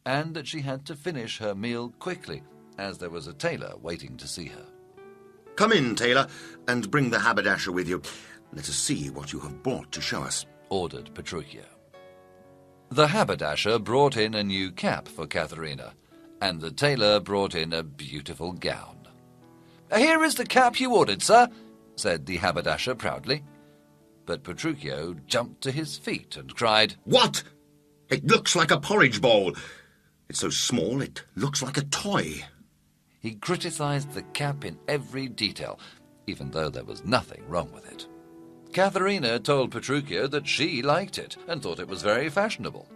A: and that she had to finish her meal quickly, as there was a tailor waiting to see her.
I: Come in, tailor, and bring the haberdasher with you. Let us see what you have brought to show us,
A: ordered Petruchio. The haberdasher brought in a new cap for Katharina, and the tailor brought in a beautiful gown. Here is the cap you ordered, sir, said the haberdasher proudly. But Petruchio jumped to his feet and cried,
I: What? It looks like a porridge bowl. It's so small it looks like a toy.
A: He criticised the cap in every detail, even though there was nothing wrong with it. Katharina told Petruchio that she liked it and thought it was very fashionable.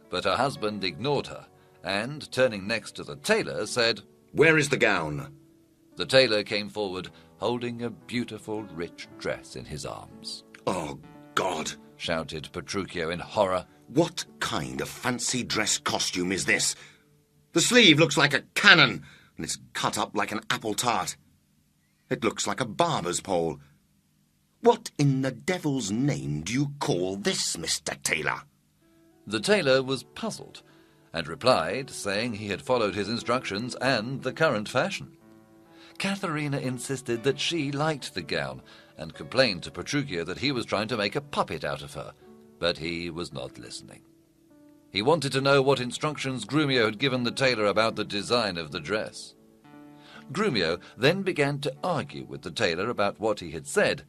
A: But her husband ignored her and, turning next to the tailor, said,
I: Where is the gown?
A: The tailor came forward, holding a beautiful, rich dress in his arms.
I: Oh, God,
A: shouted Petruchio in horror.
I: What kind of fancy dress costume is this? The sleeve looks like a cannon, and it's cut up like an apple tart. It looks like a barber's pole. What in the devil's name do you call this, Mr. Tailor?
A: The tailor was puzzled, and replied, saying he had followed his instructions and the current fashion. Katharina insisted that she liked the gown, and complained to Petruchio that he was trying to make a puppet out of her, but he was not listening. He wanted to know what instructions Grumio had given the tailor about the design of the dress. Grumio then began to argue with the tailor about what he had said,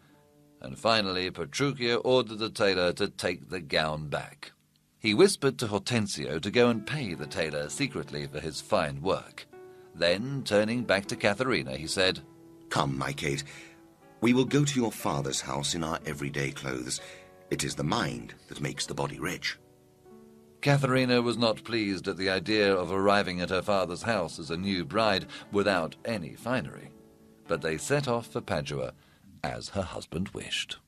A: and finally Petruchio ordered the tailor to take the gown back. He whispered to Hortensio to go and pay the tailor secretly for his fine work. Then, turning back to Katharina, he said,
I: Come, my Kate. We will go to your father's house in our everyday clothes. It is the mind that makes the body rich.
A: Katharina was not pleased at the idea of arriving at her father's house as a new bride without any finery, but they set off for Padua as her husband wished.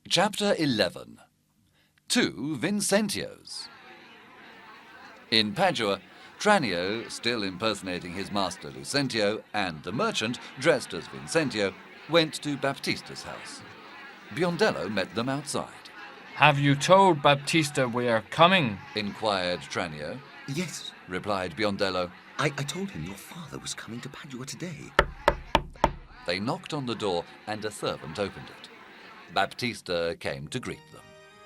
A: Chapter 11. 2 Vincentios. In Padua, Tranio, still impersonating his master Lucentio, and the merchant, dressed as Vincentio, went to Baptista's house. Biondello met them outside.
K: Have you told Baptista we are coming?
A: Inquired Tranio.
I: Yes,
A: Replied Biondello.
I: I told him your father was coming to Padua today.
A: They knocked on the door and a servant opened it. Baptista came to greet them.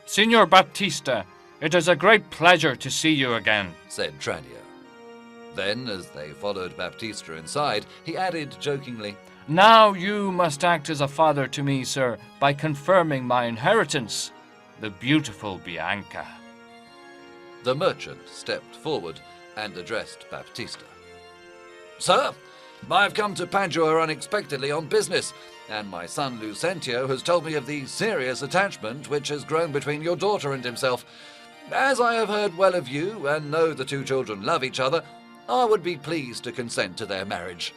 K: Signor Baptista, it is a great pleasure to see you again,
A: said Tranio. Then, as they followed Baptista inside, he added jokingly,
K: Now you must act as a father to me, sir, by confirming my inheritance, the beautiful Bianca.
A: The merchant stepped forward and addressed Baptista. Sir, I've come to Padua unexpectedly on business, and my son Lucentio has told me of the serious attachment which has grown between your daughter and himself. As I have heard well of you and know the two children love each other, I would be pleased to consent to their marriage.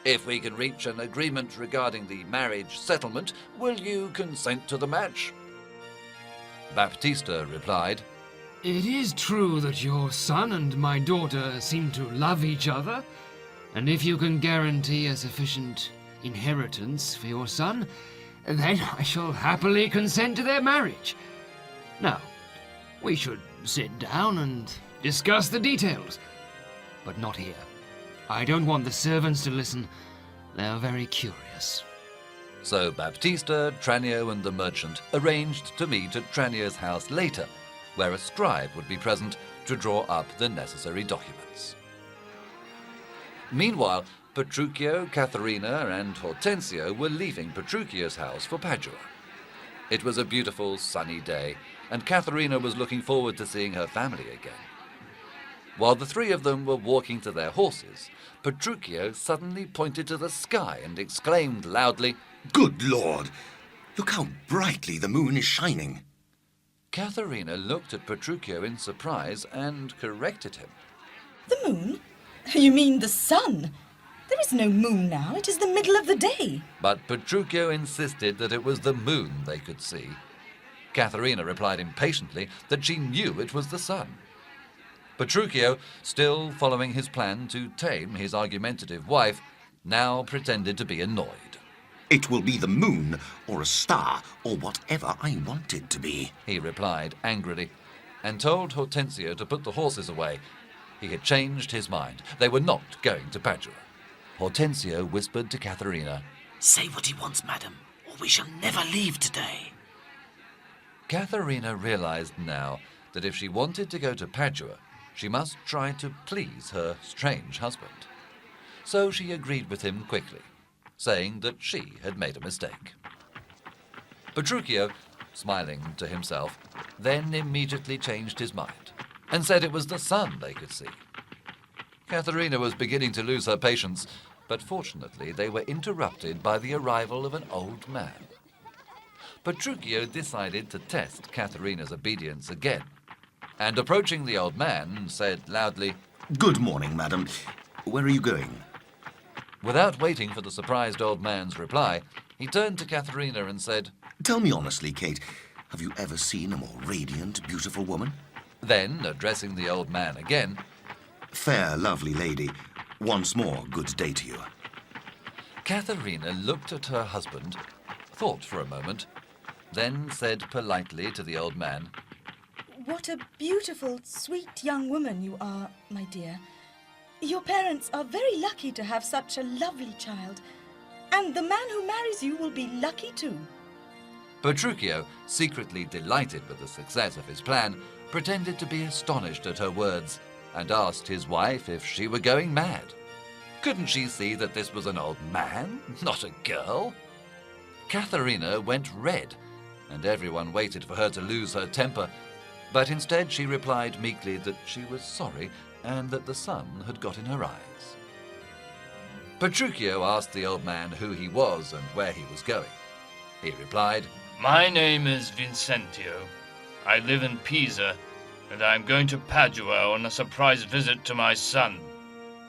A: If we can reach an agreement regarding the marriage settlement, will you consent to the match? Baptista replied,
C: It is true that your son and my daughter seem to love each other, and if you can guarantee a sufficient inheritance for your son, then I shall happily consent to their marriage. Now, we should sit down and discuss the details, but not here. I don't want the servants to listen. They're very curious.
A: So Baptista, Tranio, and the merchant arranged to meet at Tranio's house later, where a scribe would be present to draw up the necessary documents. Meanwhile, Petruchio, Katharina, and Hortensio were leaving Petruchio's house for Padua. It was a beautiful, sunny day, and Katharina was looking forward to seeing her family again. While the three of them were walking to their horses, Petruchio suddenly pointed to the sky and exclaimed loudly,
I: Good Lord! Look how brightly the moon is shining.
A: Katharina looked at Petruchio in surprise and corrected him.
B: The moon? You mean the sun? There is no moon now. It is the middle of the day.
A: But Petruchio insisted that it was the moon they could see. Katharina replied impatiently that she knew it was the sun. Petruchio, still following his plan to tame his argumentative wife, now pretended to be annoyed.
I: It will be the moon, or a star, or whatever I want it to be,
A: he replied angrily, and told Hortensio to put the horses away. He had changed his mind. They were not going to Padua. Hortensio whispered to Katharina,
L: Say what he wants, madam, or we shall never leave today.
A: Katharina realized now that if she wanted to go to Padua, she must try to please her strange husband. So she agreed with him quickly, saying that she had made a mistake. Petruchio, smiling to himself, then immediately changed his mind and said it was the sun they could see. Katharina was beginning to lose her patience, but fortunately they were interrupted by the arrival of an old man. Petruchio decided to test Katharina's obedience again, and approaching the old man, said loudly,
I: Good morning, madam. Where are you going?
A: Without waiting for the surprised old man's reply, he turned to Katharina and said,
I: Tell me honestly, Kate, have you ever seen a more radiant, beautiful woman?
A: Then, addressing the old man again,
I: Fair, lovely lady, once more good day to you.
A: Katharina looked at her husband, thought for a moment, then said politely to the old man,
B: What a beautiful, sweet young woman you are, my dear. Your parents are very lucky to have such a lovely child, and the man who marries you will be lucky too.
A: Petruchio, secretly delighted with the success of his plan, pretended to be astonished at her words and asked his wife if she were going mad. Couldn't she see that this was an old man, not a girl? Katharina went red, and everyone waited for her to lose her temper, but instead she replied meekly that she was sorry and that the sun had got in her eyes. Petruchio asked the old man who he was and where he was going. He replied,
K: My name is Vincentio. I live in Pisa, and I am going to Padua on a surprise visit to my son.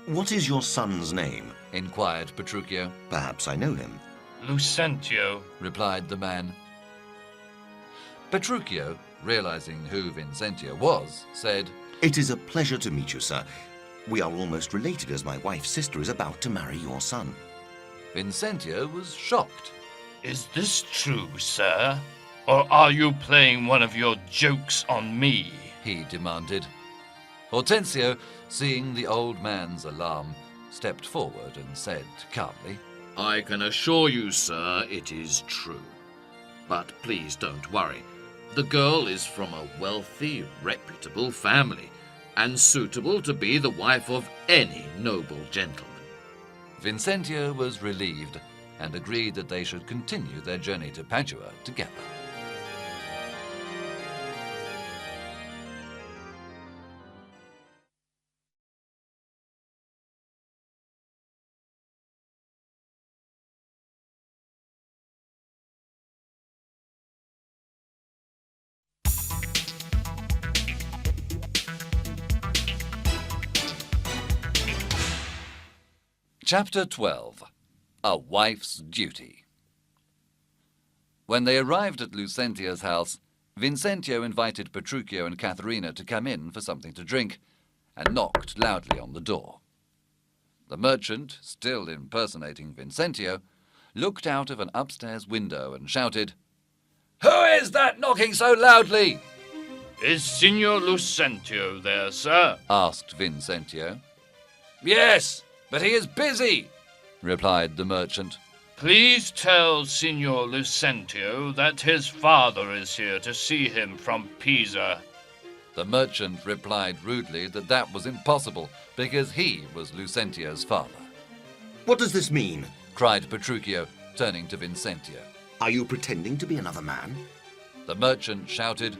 I: What is your son's name?
A: Inquired Petruchio.
I: Perhaps I know him.
K: Lucentio,
A: replied the man. Petruchio, realizing who Vincentio was, said,
I: It is a pleasure to meet you, sir. We are almost related as my wife's sister is about to marry your son.
A: Vincentio was shocked.
K: Is this true, sir? Or are you playing one of your jokes on me?
A: He demanded. Hortensio, seeing the old man's alarm, stepped forward and said calmly,
D: I can assure you, sir, it is true. But please don't worry. The girl is from a wealthy, reputable family, and suitable to be the wife of any noble gentleman.
A: Vincentio was relieved and agreed that they should continue their journey to Padua together. Chapter 12. A Wife's Duty. When they arrived at Lucentia's house, Vincentio invited Petruchio and Katharina to come in for something to drink, and knocked loudly on the door. The merchant, still impersonating Vincentio, looked out of an upstairs window and shouted, "Who is that knocking so loudly?"
K: Is Signor Lucentio there, sir?
A: asked Vincentio.
G: Yes, but he is busy,
A: replied the merchant.
K: Please tell Signor Lucentio that his father is here to see him from Pisa.
A: The merchant replied rudely that that was impossible, because he was Lucentio's father.
I: What does this mean?
A: Cried Petruchio, turning to Vincentio.
I: Are you pretending to be another man?
A: The merchant shouted,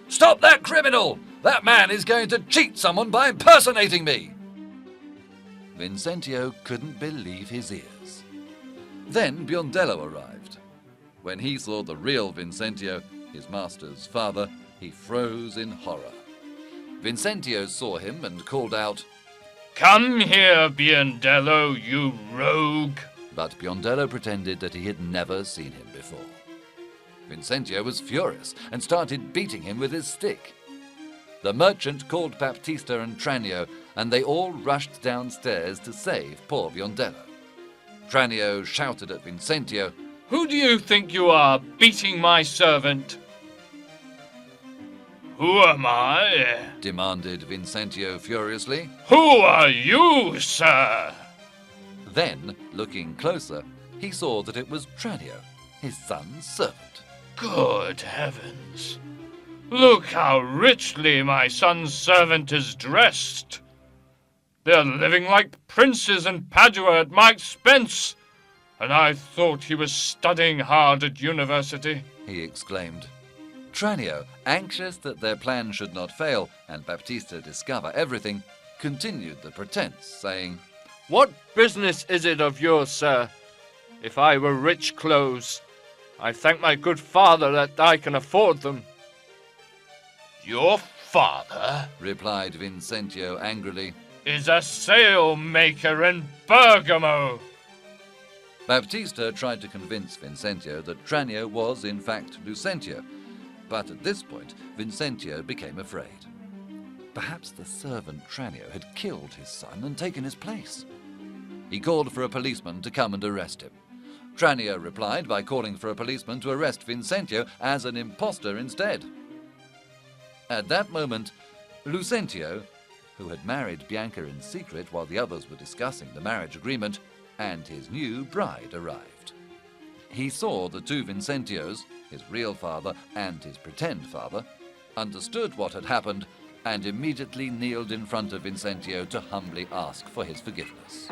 A: "Stop that criminal! That man is going to cheat someone by impersonating me!" Vincentio couldn't believe his ears. Then Biondello arrived. When he saw the real Vincentio, his master's father, he froze in horror. Vincentio saw him and called out,
K: Come here, Biondello, you rogue!
A: But Biondello pretended that he had never seen him before. Vincentio was furious and started beating him with his stick. The merchant called Baptista and Tranio, and they all rushed downstairs to save poor Biondello. Tranio shouted at Vincentio,
K: Who do you think you are, beating my servant? Who am I?
A: Demanded Vincentio furiously.
K: Who are you, sir?
A: Then, looking closer, he saw that it was Tranio, his son's servant.
K: Good heavens! Look how richly my son's servant is dressed. They're living like princes in Padua at my expense, and I thought he was studying hard at university,
A: he exclaimed. Tranio, anxious that their plan should not fail and Baptista discover everything, continued the pretense, saying,
K: What business is it of yours, sir? If I were rich clothes, I thank my good father that I can afford them. Your father,
A: replied Vincentio angrily,
K: is a sailmaker in Bergamo.
A: Baptista tried to convince Vincentio that Tranio was in fact Lucentio, but at this point Vincentio became afraid. Perhaps the servant Tranio had killed his son and taken his place. He called for a policeman to come and arrest him. Tranio replied by calling for a policeman to arrest Vincentio as an impostor instead. At that moment, Lucentio, who had married Bianca in secret while the others were discussing the marriage agreement, and his new bride arrived. He saw the two Vincentios, his real father and his pretend father, understood what had happened, and immediately kneeled in front of Vincentio to humbly ask for his forgiveness.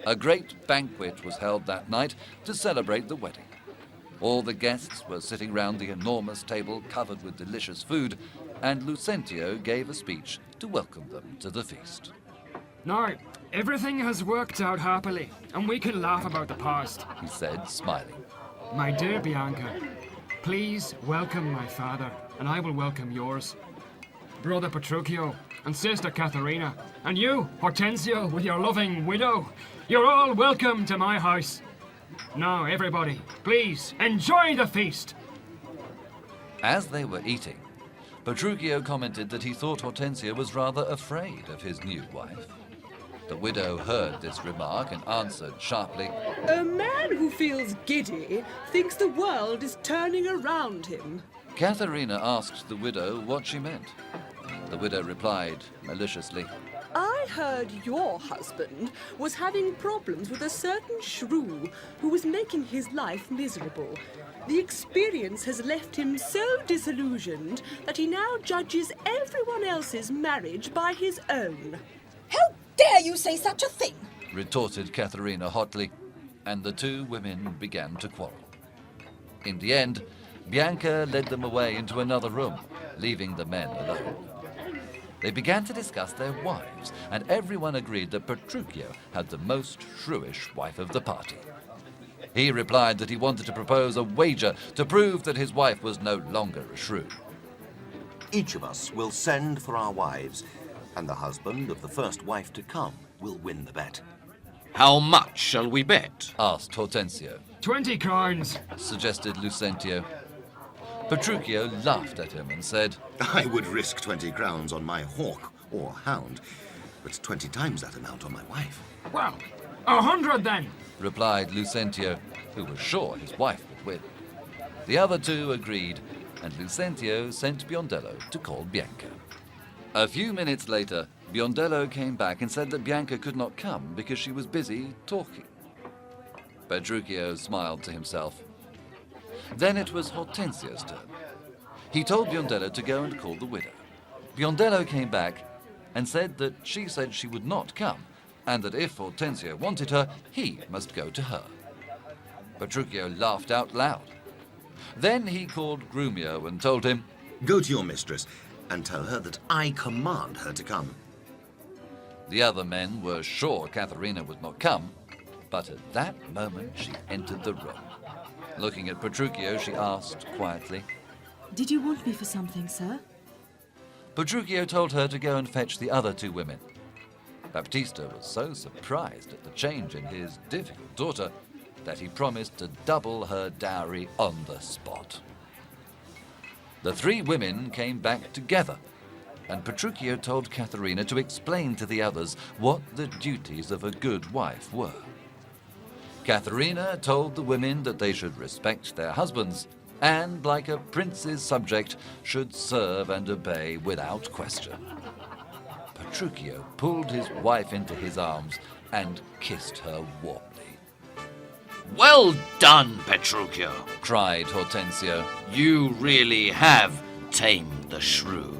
A: A great banquet was held that night to celebrate the wedding. All the guests were sitting round the enormous table covered with delicious food, and Lucentio gave a speech to welcome them to the feast.
C: Now, everything has worked out happily, and we can laugh about the past,
A: he said, smiling.
C: My dear Bianca, please welcome my father, and I will welcome yours. Brother Petruchio, and Sister Katharina, and you, Hortensio, with your loving widow, you're all welcome to my house. Now, everybody, please, enjoy the feast.
A: As they were eating, Petruchio commented that he thought Hortensia was rather afraid of his new wife. The widow heard this remark and answered sharply,
M: A man who feels giddy thinks the world is turning around him.
A: Katharina asked the widow what she meant. The widow replied maliciously,
M: I heard your husband was having problems with a certain Shrew who was making his life miserable. The experience has left him so disillusioned that he now judges everyone else's marriage by his own.
B: How dare you say such a thing?
A: retorted Katharina hotly, and the two women began to quarrel. In the end, Bianca led them away into another room, leaving the men alone. They began to discuss their wives, and everyone agreed that Petruchio had the most shrewish wife of the party. He replied that he wanted to propose a wager to prove that his wife was no longer a shrew.
I: Each of us will send for our wives, and the husband of the first wife to come will win the bet.
D: How much shall we bet?
A: Asked Hortensio.
C: 20 coins,
A: Suggested Lucentio. Petruchio laughed at him and said,
I: I would risk 20 crowns on my hawk or hound, but 20 times that amount on my wife.
C: Well, 100 then,
A: replied Lucentio, who was sure his wife would win. The other two agreed, and Lucentio sent Biondello to call Bianca. A few minutes later, Biondello came back and said that Bianca could not come because she was busy talking. Petruchio smiled to himself. Then it was Hortensio's turn. He told Biondello to go and call the widow. Biondello came back and said that she said she would not come, and that if Hortensio wanted her, he must go to her. Petruchio laughed out loud. Then he called Grumio and told him,
I: Go to your mistress and tell her that I command her to come.
A: The other men were sure Katharina would not come, but at that moment she entered the room. Looking at Petruchio, she asked quietly,
N: Did you want me for something, sir?
A: Petruchio told her to go and fetch the other two women. Baptista was so surprised at the change in his difficult daughter that he promised to double her dowry on the spot. The three women came back together, and Petruchio told Katharina to explain to the others what the duties of a good wife were. Katharina told the women that they should respect their husbands and, like a prince's subject, should serve and obey without question. Petruchio pulled his wife into his arms and kissed her warmly.
D: Well done, Petruchio,
A: cried Hortensio.
D: You really have tamed the shrew.